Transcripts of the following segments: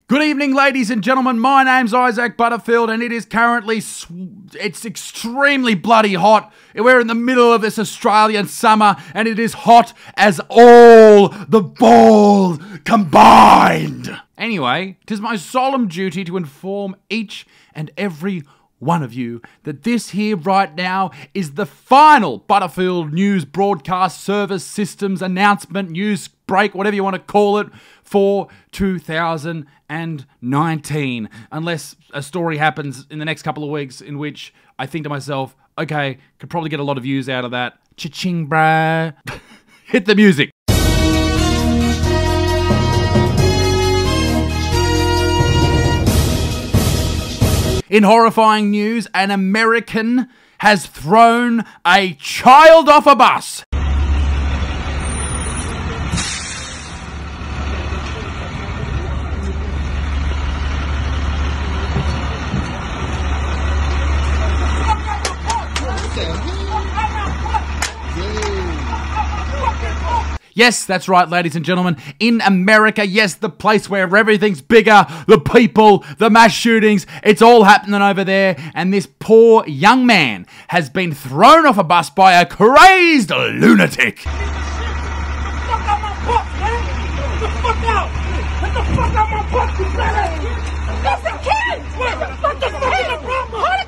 Good evening, ladies and gentlemen. My name's Isaac Butterfield, and it is currently, it's extremely bloody hot. We're in the middle of this Australian summer, and it is hot as all the balls combined. Anyway, 'tis my solemn duty to inform each and every one of you that this here right now is the final Butterfield News Broadcast Service Systems announcement, news break, whatever you want to call it, for 2019. Unless a story happens in the next couple of weeks in which I think to myself, okay, could probably get a lot of views out of that. Cha-ching, bruh. Hit the music. In horrifying news, an American has thrown a child off a bus. Yes, that's right, ladies and gentlemen. In America, yes, the place where everything's bigger, the people, the mass shootings, it's all happening over there. And this poor young man has been thrown off a bus by a crazed lunatic. Get the fuck out my butt, man! Get the fuck out! Get the fuck out my butt, you fat. That's a kid! What the fuck is the problem? How the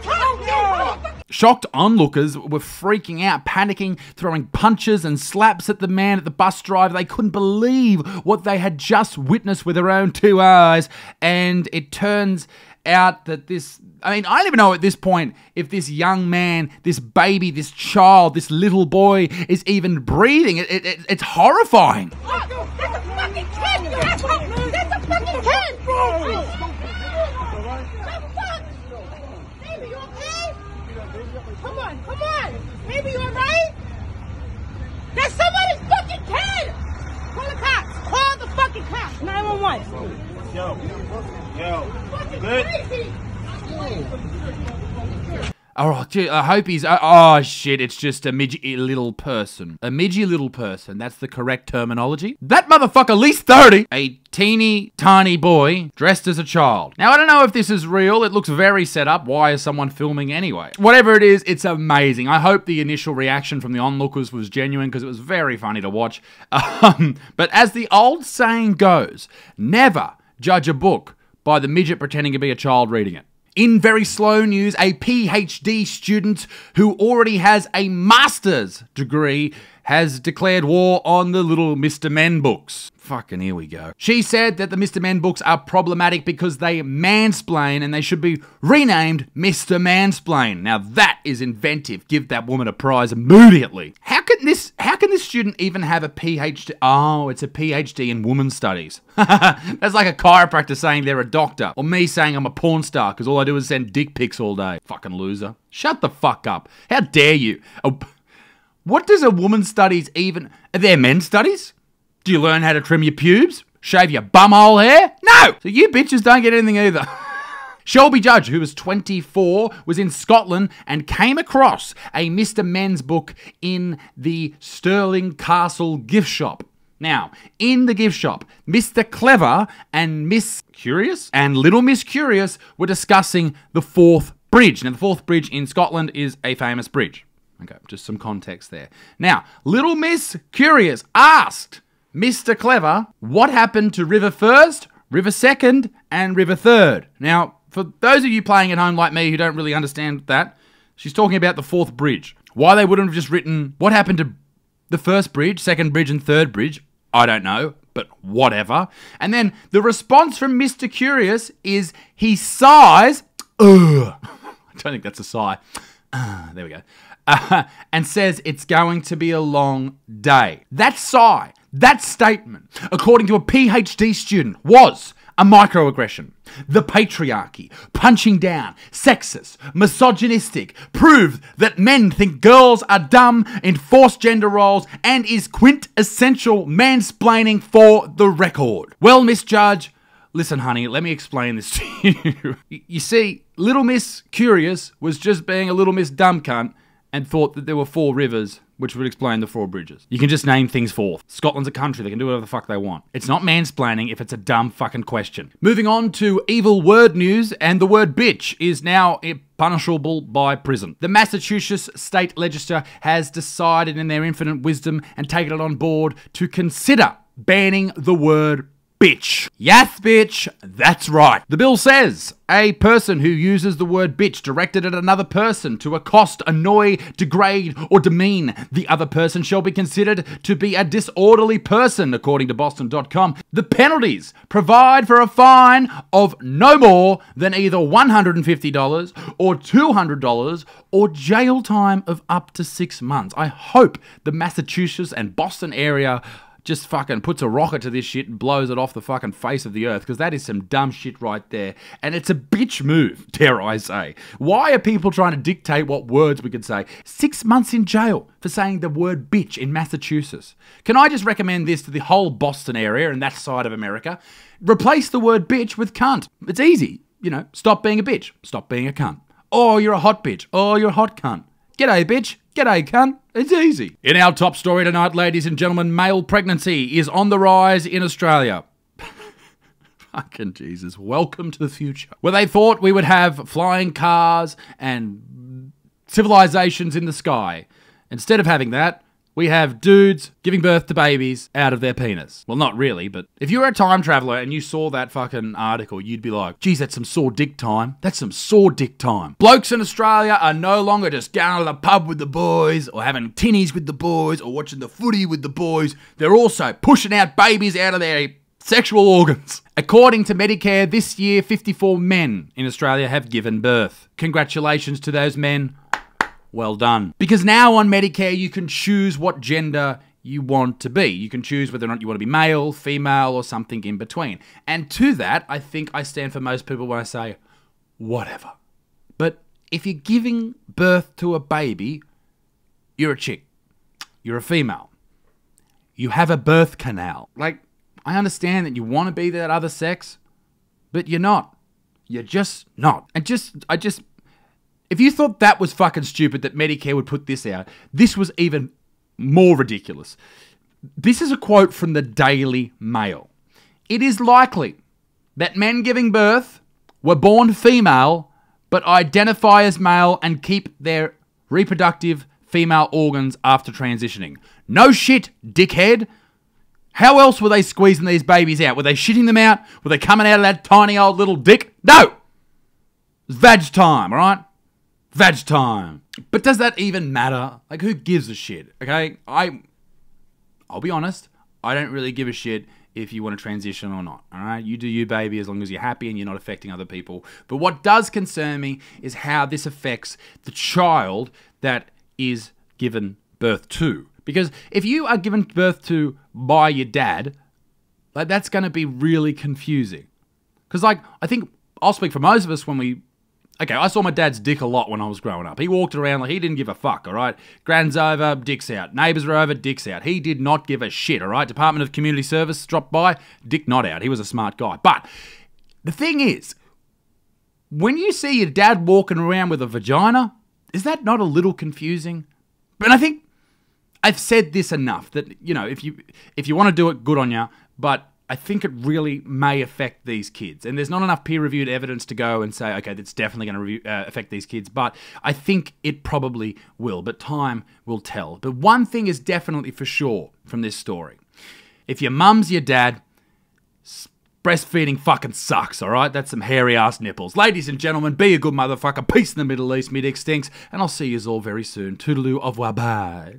cow? Shocked onlookers were freaking out, panicking, throwing punches and slaps at the man at the bus driver. They couldn't believe what they had just witnessed with their own two eyes. And it turns out that I don't even know at this point if this young man, this baby, this child, this little boy is even breathing. It's horrifying. That's a fucking kid! That's a fucking kid! Baby, you okay? Come on! Baby, you alright? That's somebody's fucking kid! Call the cops! Call the fucking cops! 911. Yo. Fucking Good. crazy! Oh, gee, I hope he's... Oh, shit, it's just a midgy little person. A midgy little person. That's the correct terminology. That motherfucker, at least 30. A teeny tiny boy dressed as a child. Now, I don't know if this is real. It looks very set up. Why is someone filming anyway? Whatever it is, it's amazing. I hope the initial reaction from the onlookers was genuine because it was very funny to watch. But as the old saying goes, never judge a book by the midget pretending to be a child reading it. In very slow news, a PhD student who already has a master's degree has declared war on the little Mr. Men books. Fucking here we go. She said that the Mr. Men books are problematic because they mansplain and they should be renamed Mr. Mansplain. Now that is inventive. Give that woman a prize immediately. How can this student even have a PhD? Oh, it's a PhD in women's studies. That's like a chiropractor saying they're a doctor. Or me saying I'm a porn star because all I do is send dick pics all day. Fucking loser. Shut the fuck up. How dare you? Oh, what does a woman's studies even... Are there men's studies? Do you learn how to trim your pubes? Shave your bumhole hair? No! So you bitches don't get anything either. Shelby Judge, who was 24, was in Scotland and came across a Mr. Men's book in the Stirling Castle gift shop. Now, in the gift shop, Mr. Clever and Miss Curious and Little Miss Curious were discussing the Forth Bridge. Now, the Forth Bridge in Scotland is a famous bridge. Okay, just some context there. Now, Little Miss Curious asked Mr. Clever what happened to River First, River Second, and River Third. Now, for those of you playing at home like me who don't really understand that, she's talking about the Forth Bridge. Why they wouldn't have just written what happened to the first bridge, second bridge, and third bridge, I don't know, but whatever. And then the response from Mr. Curious is he sighs, ugh. I don't think that's a sigh. There we go. And says it's going to be a long day. That sigh, that statement, according to a PhD student, was a microaggression. The patriarchy, punching down, sexist, misogynistic, proved that men think girls are dumb, enforce gender roles, and is quintessential mansplaining for the record. Well, Miss Judge, listen, honey, let me explain this to you. You see, Little Miss Curious was just being a little Miss Dumb Cunt, and thought that there were 4 rivers, which would explain the 4 bridges. You can just name things fourth. Scotland's a country. They can do whatever the fuck they want. It's not mansplaining if it's a dumb fucking question. Moving on to evil word news, and the word bitch is now punishable by prison. The Massachusetts state legislature has decided in their infinite wisdom and taken it on board to consider banning the word bitch. Yes, bitch. That's right. The bill says a person who uses the word bitch directed at another person to accost, annoy, degrade, or demean the other person shall be considered to be a disorderly person, according to Boston.com. The penalties provide for a fine of no more than either $150 or $200 or jail time of up to 6 months. I hope the Massachusetts and Boston area just fucking puts a rocket to this shit and blows it off the fucking face of the earth, because that is some dumb shit right there. And it's a bitch move, dare I say. Why are people trying to dictate what words we can say? 6 months in jail for saying the word bitch in Massachusetts. Can I just recommend this to the whole Boston area and that side of America? Replace the word bitch with cunt. It's easy. You know, stop being a bitch. Stop being a cunt. Oh, you're a hot bitch. Oh, you're a hot cunt. G'day, bitch. G'day, cunt. It's easy. In our top story tonight, ladies and gentlemen, male pregnancy is on the rise in Australia. Fucking Jesus. Welcome to the future. Where they thought we would have flying cars and civilizations in the sky. Instead of having that, we have dudes giving birth to babies out of their penis. Well, not really, but if you were a time traveler and you saw that fucking article, you'd be like, geez, that's some sore dick time. That's some sore dick time. Blokes in Australia are no longer just going to the pub with the boys or having tinnies with the boys or watching the footy with the boys. They're also pushing out babies out of their sexual organs. According to Medicare, this year, 54 men in Australia have given birth. Congratulations to those men. Well done. Because now on Medicare, you can choose what gender you want to be. You can choose whether or not you want to be male, female, or something in between. And to that, I think I stand for most people when I say, whatever. But if you're giving birth to a baby, you're a chick. You're a female. You have a birth canal. Like, I understand that you want to be that other sex, but you're not. You're just not. If you thought that was fucking stupid that Medicare would put this out, this was even more ridiculous. This is a quote from the Daily Mail. It is likely that men giving birth were born female but identify as male and keep their reproductive female organs after transitioning. No shit, dickhead. How else were they squeezing these babies out? Were they shitting them out? Were they coming out of that tiny old little dick? No! It's vag time, alright? Vag time. But does that even matter? Like, who gives a shit? Okay? I'll be honest. I don't really give a shit if you want to transition or not. Alright? You do you, baby, as long as you're happy and you're not affecting other people. But what does concern me is how this affects the child that is given birth to. Because if you are given birth to by your dad, like, that's going to be really confusing. Because, like, I think I'll speak for most of us when we... Okay, I saw my dad's dick a lot when I was growing up. He walked around like he didn't give a fuck, all right? Gran's over, dick's out. Neighbours are over, dick's out. He did not give a shit, all right? Department of Community Service dropped by, dick not out. He was a smart guy. But the thing is, when you see your dad walking around with a vagina, is that not a little confusing? But I think I've said this enough that, you know, if you want to do it, good on you, but I think it really may affect these kids. And there's not enough peer-reviewed evidence to go and say, okay, that's definitely going to affect these kids. But I think it probably will. But time will tell. But one thing is definitely for sure from this story. If your mum's your dad, breastfeeding fucking sucks, all right? That's some hairy-ass nipples. Ladies and gentlemen, be a good motherfucker. Peace in the Middle East. Me dick stinks. And I'll see you all very soon. Toodaloo, au revoir, bye.